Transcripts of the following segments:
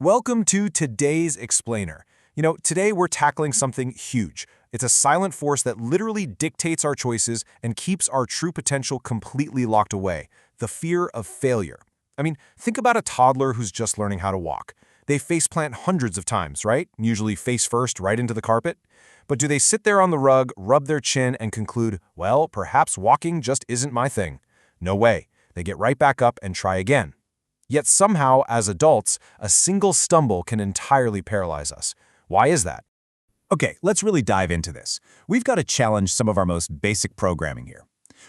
Welcome to today's Explainer. Today we're tackling something huge. It's a silent force that literally dictates our choices and keeps our true potential completely locked away: the fear of failure. Think about a toddler who's just learning how to walk. They faceplant hundreds of times, right? Usually face first right into the carpet. But do they sit there on the rug, rub their chin, and conclude, well, perhaps walking just isn't my thing? No way. They get right back up and try again. Yet somehow, as adults, a single stumble can entirely paralyze us. Why is that? Okay, let's really dive into this. We've got to challenge some of our most basic programming here.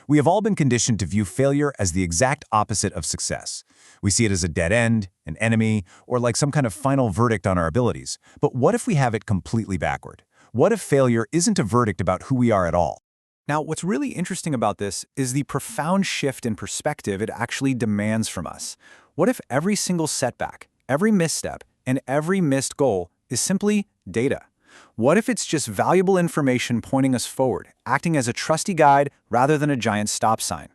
We have all been conditioned to view failure as the exact opposite of success. We see it as a dead end, an enemy, or like some kind of final verdict on our abilities. But what if we have it completely backward? What if failure isn't a verdict about who we are at all? Now, what's really interesting about this is the profound shift in perspective it actually demands from us. What if every single setback, every misstep, and every missed goal is simply data? What if it's just valuable information pointing us forward, acting as a trusty guide rather than a giant stop sign?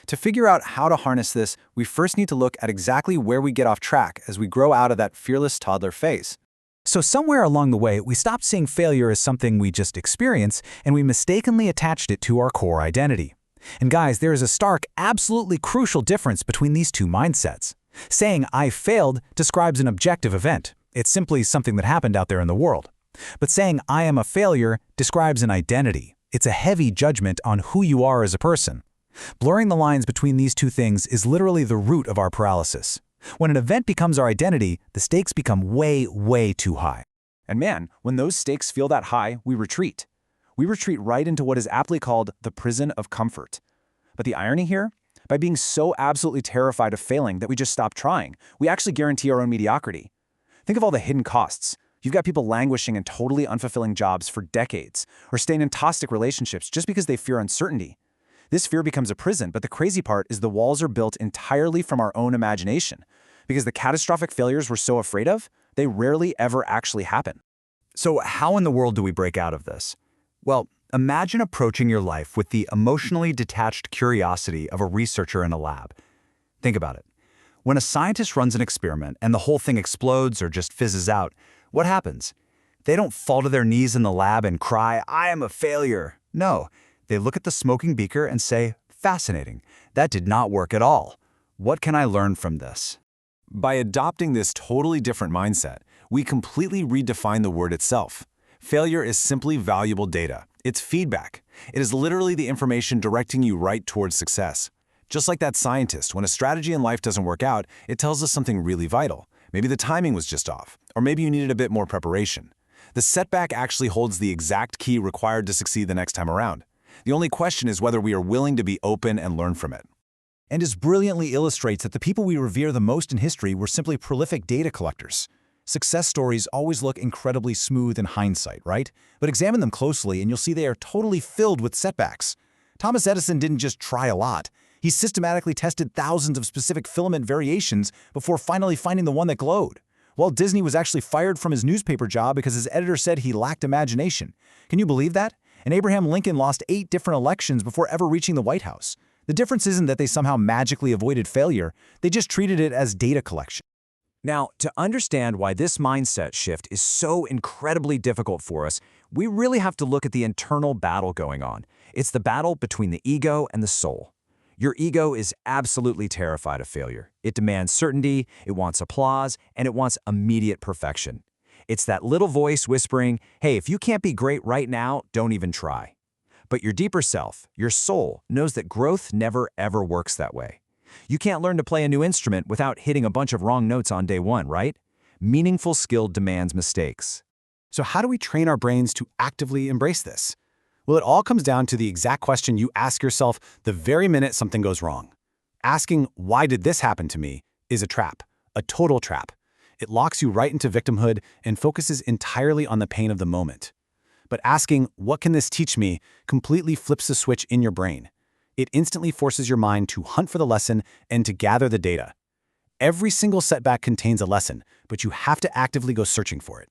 To figure out how to harness this, we first need to look at exactly where we get off track as we grow out of that fearless toddler phase. So somewhere along the way, we stopped seeing failure as something we just experience, and we mistakenly attached it to our core identity. And guys, there is a stark, absolutely crucial difference between these two mindsets. Saying "I failed" describes an objective event. It's simply something that happened out there in the world. But saying "I am a failure" describes an identity. It's a heavy judgment on who you are as a person. Blurring the lines between these two things is literally the root of our paralysis. When an event becomes our identity, the stakes become way, way too high. And man, when those stakes feel that high, we retreat. We retreat right into what is aptly called the prison of comfort. But the irony here? By being so absolutely terrified of failing that we just stop trying, we actually guarantee our own mediocrity. Think of all the hidden costs. You've got people languishing in totally unfulfilling jobs for decades, or staying in toxic relationships just because they fear uncertainty. This fear becomes a prison, but the crazy part is the walls are built entirely from our own imagination. Because the catastrophic failures we're so afraid of, they rarely ever actually happen. So how in the world do we break out of this? Well, imagine approaching your life with the emotionally detached curiosity of a researcher in a lab. Think about it. When a scientist runs an experiment and the whole thing explodes or just fizzes out, what happens? They don't fall to their knees in the lab and cry, "I am a failure." No, they look at the smoking beaker and say, "Fascinating. That did not work at all. What can I learn from this?" By adopting this totally different mindset, we completely redefine the word itself. Failure is simply valuable data. It's feedback. It is literally the information directing you right towards success. Just like that scientist, when a strategy in life doesn't work out, it tells us something really vital. Maybe the timing was just off, or maybe you needed a bit more preparation. The setback actually holds the exact key required to succeed the next time around. The only question is whether we are willing to be open and learn from it. And as brilliantly illustrates that the people we revere the most in history were simply prolific data collectors. Success stories always look incredibly smooth in hindsight, right? But examine them closely and you'll see they are totally filled with setbacks. Thomas Edison didn't just try a lot. He systematically tested thousands of specific filament variations before finally finding the one that glowed. Walt Disney was actually fired from his newspaper job because his editor said he lacked imagination. Can you believe that? And Abraham Lincoln lost 8 different elections before ever reaching the White House. The difference isn't that they somehow magically avoided failure, they just treated it as data collection. Now, to understand why this mindset shift is so incredibly difficult for us, we really have to look at the internal battle going on. It's the battle between the ego and the soul. Your ego is absolutely terrified of failure. It demands certainty, it wants applause, and it wants immediate perfection. It's that little voice whispering, "Hey, if you can't be great right now, don't even try." But your deeper self, your soul, knows that growth never ever works that way. You can't learn to play a new instrument without hitting a bunch of wrong notes on day one, right? Meaningful skill demands mistakes. So how do we train our brains to actively embrace this? Well, it all comes down to the exact question you ask yourself the very minute something goes wrong. Asking, "Why did this happen to me?" is a trap, a total trap. It locks you right into victimhood and focuses entirely on the pain of the moment. But asking, "What can this teach me?" completely flips the switch in your brain. It instantly forces your mind to hunt for the lesson and to gather the data. Every single setback contains a lesson, but you have to actively go searching for it.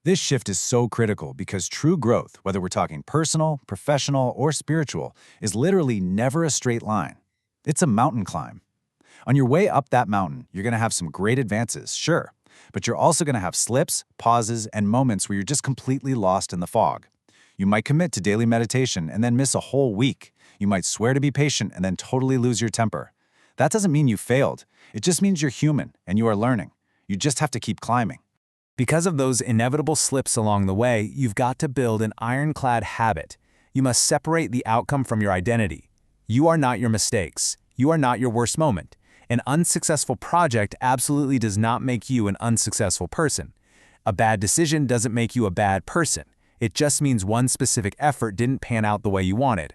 This shift is so critical because true growth, whether we're talking personal, professional, or spiritual, is literally never a straight line. It's a mountain climb. On your way up that mountain, you're going to have some great advances, sure, But you're also going to have slips, pauses, and moments where you're just completely lost in the fog. You might commit to daily meditation and then miss a whole week. You might swear to be patient and then totally lose your temper. That doesn't mean you failed. It just means you're human and you are learning. You just have to keep climbing. Because of those inevitable slips along the way, you've got to build an ironclad habit. You must separate the outcome from your identity. You are not your mistakes. You are not your worst moment. An unsuccessful project absolutely does not make you an unsuccessful person. A bad decision doesn't make you a bad person. It just means one specific effort didn't pan out the way you wanted.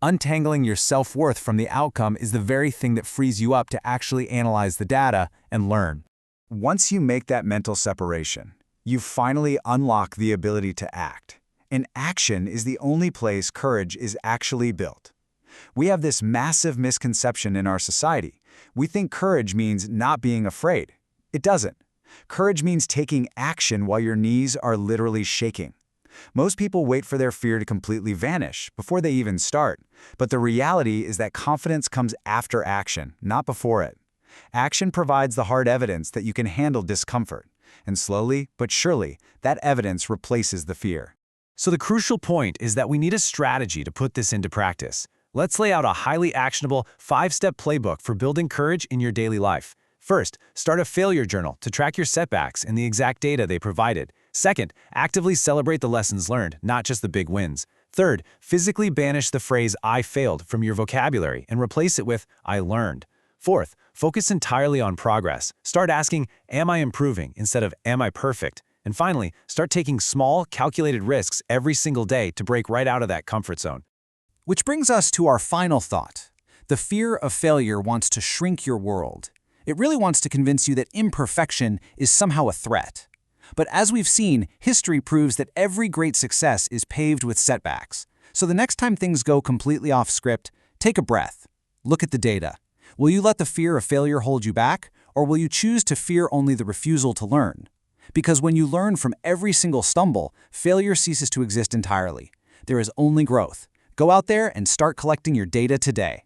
Untangling your self-worth from the outcome is the very thing that frees you up to actually analyze the data and learn. Once you make that mental separation, you finally unlock the ability to act. And action is the only place courage is actually built. We have this massive misconception in our society. We think courage means not being afraid. It doesn't. Courage means taking action while your knees are literally shaking. Most people wait for their fear to completely vanish before they even start. But the reality is that confidence comes after action, not before it. Action provides the hard evidence that you can handle discomfort. And slowly, but surely, that evidence replaces the fear. So the crucial point is that we need a strategy to put this into practice. Let's lay out a highly actionable 5-step playbook for building courage in your daily life. First, start a failure journal to track your setbacks and the exact data they provided. Second, actively celebrate the lessons learned, not just the big wins. Third, physically banish the phrase "I failed" from your vocabulary and replace it with "I learned." Fourth, focus entirely on progress. Start asking, "Am I improving?" instead of "Am I perfect?" And finally, start taking small, calculated risks every single day to break right out of that comfort zone. Which brings us to our final thought. The fear of failure wants to shrink your world. It really wants to convince you that imperfection is somehow a threat. But as we've seen, history proves that every great success is paved with setbacks. So the next time things go completely off script, take a breath. Look at the data. Will you let the fear of failure hold you back, or will you choose to fear only the refusal to learn? Because when you learn from every single stumble, failure ceases to exist entirely. There is only growth. Go out there and start collecting your data today.